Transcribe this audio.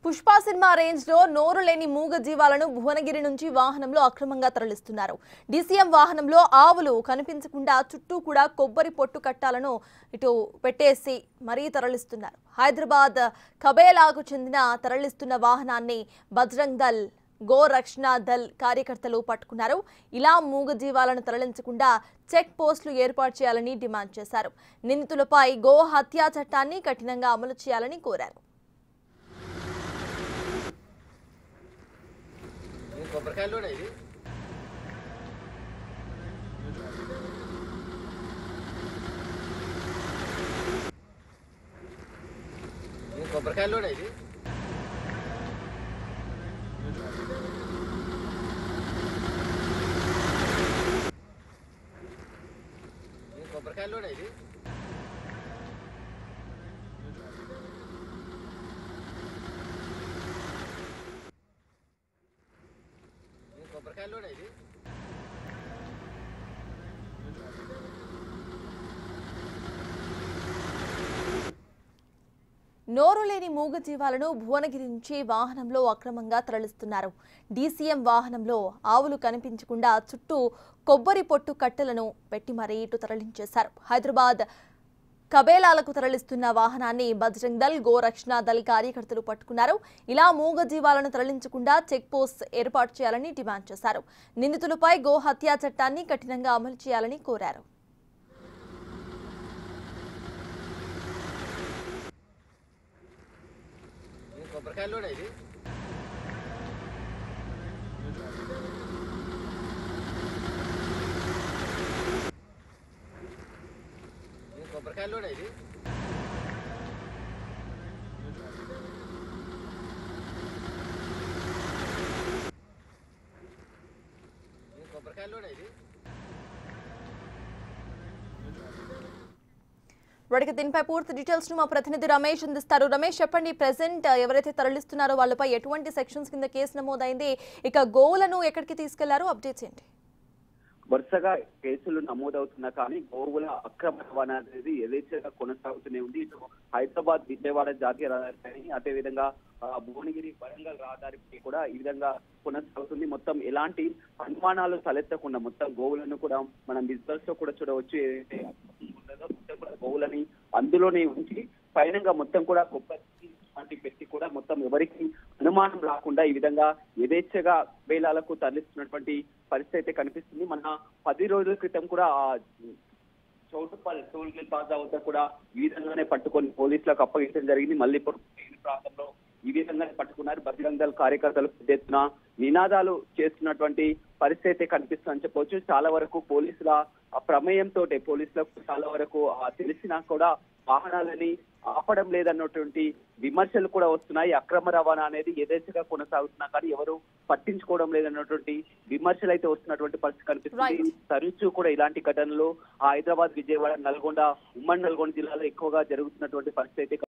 Pushpa cinema range లో నోరు లేని మూగ జీవాలను భువనగిరి నుంచి వాహనంలో అక్రమంగా తరలిస్తున్నారు. డీసీఎం వాహనంలో ఆవులు కనిపించకుండా చుట్టూ కూడా కొబ్బరి పొట్టు కట్టాలను ఇటు పెట్టేసి మరీ తరలిస్తున్నారు. హైదరాబాద్ కబేలాకు చెందిన తరలిస్తున్న వాహనాన్ని బజరంగ్ దళ్ గో రక్షణ దళ్ కార్యకర్తలు పట్టుకున్నారు. ఇలా మూగ జీవాలను తరలించకుండా చెక్ పోస్టులు ఏర్పాటు చేయాలని డిమాండ్ చేశారు. నిందితులపై గో హత్యా చట్టాన్ని కఠినంగా అమలు చేయాలని కోరారు. కొబ్బరికాయలు కూడా ఇది కొబ్బరికాయలు కూడా ఇది కొబ్బరికాయలు కూడా ఇది కొబ్బరికాయలు కూడా ఇది నోరు లేని మూగ జీవాలను భువనగిరి నుంచి వాహనంలో అక్రమంగా తరలిస్తున్నారు. డీసీఎం వాహనంలో ఆవులు కనిపించకుండా చుట్టూ కొబ్బరి పొట్టు కట్టెలను పెట్టి మరీ ఇటు తరలించేశారు. హైదరాబాద్ కబేలాలకు తరలిస్తున్న వాహనాన్ని బజరంగ్ దళ్ గో రక్షణ దళ్ కార్యకర్తలు పట్టుకున్నారు. ఇలా మూగ జీవాలను తరలించకుండా చెక్ పోస్ట్ ఏర్పాటు చేయాలని డిమాండ్ చేశారు. నిందితులపై గో హత్యా చట్టాన్ని కఠినంగా అమలు చేయాలని కోరారు. కొబ్బరికాయలు కూడా ఇది కొబ్బరికాయలు కూడా ఇది కొబ్బరికాయలు కూడా ఇది వాడికి దీనిపై పూర్తి డీటెయిల్స్ ను మా ప్రతినిధి రమేష్ అందిస్తారు. రమేష్, చెప్పండి, ప్రెసెంట్ ఎవరైతే తరలిస్తున్నారో వాళ్ళపై ఎటువంటి సెక్షన్స్ కింద కేసు నమోదైంది, ఇక గోవులను ఎక్కడికి తీసుకెళ్లారు, అప్డేట్స్ ఏంటి? వరుసగా కేసులు నమోదవుతున్నా కానీ గోవుల అక్రమ రవాణా అనేది యథేచ్ఛగా కొనసాగుతూనే ఉంది. ఇటు హైదరాబాద్ విజయవాడ జాతీయ రహదారి, అదేవిధంగా భువనగిరి వరంగల్ రహదారికి కూడా ఈ విధంగా కొనసాగుతుంది. మొత్తం ఎలాంటి అనుమానాలు తలెత్తకుండా మొత్తం గోవులను కూడా మనం విజువల్స్ లో కూడా చూడవచ్చు. ఏదైతే మొత్తం కూడా గోవులని అందులోనే ఉంచి పైనంగా మొత్తం కూడా కొబ్బరి పెట్టి కూడా మొత్తం ఎవరికి అనుమానం రాకుండా ఈ విధంగా యథేచ్ఛగా వేలాలకు తరలిస్తున్నటువంటి పరిస్థితి అయితే కనిపిస్తుంది. మన 10 రోజుల క్రితం కూడా చౌటుప్పల్ టోల్ గేట్ ప్లాజా వద్ద కూడా ఈ విధంగానే పట్టుకొని పోలీసులకు అప్పగించడం జరిగింది. మళ్ళీ ఇప్పుడు ప్రాంతంలో ఈ విధంగానే పట్టుకున్నారు. బజరంగ్ దళ్ కార్యకర్తలు పెద్ద ఎత్తున నినాదాలు చేస్తున్నటువంటి పరిస్థితి అయితే కనిపిస్తుందని చెప్పవచ్చు. చాలా వరకు పోలీసుల ప్రమేయంతో పోలీసులకు చాలా వరకు తెలిసినా కూడా వాహనాలని ఆపడం లేదన్నటువంటి విమర్శలు కూడా వస్తున్నాయి. అక్రమ రవాణా అనేది యథేచ్ఛగా కొనసాగుతున్నా కానీ ఎవరు పట్టించుకోవడం లేదన్నటువంటి విమర్శలు అయితే వస్తున్నటువంటి పరిస్థితి కనిపిస్తుంది. తరచూ కూడా ఇలాంటి ఘటనలు హైదరాబాద్, విజయవాడ, నల్గొండ, ఉమ్మడి నల్గొండ జిల్లాలో ఎక్కువగా జరుగుతున్నటువంటి పరిస్థితి అయితే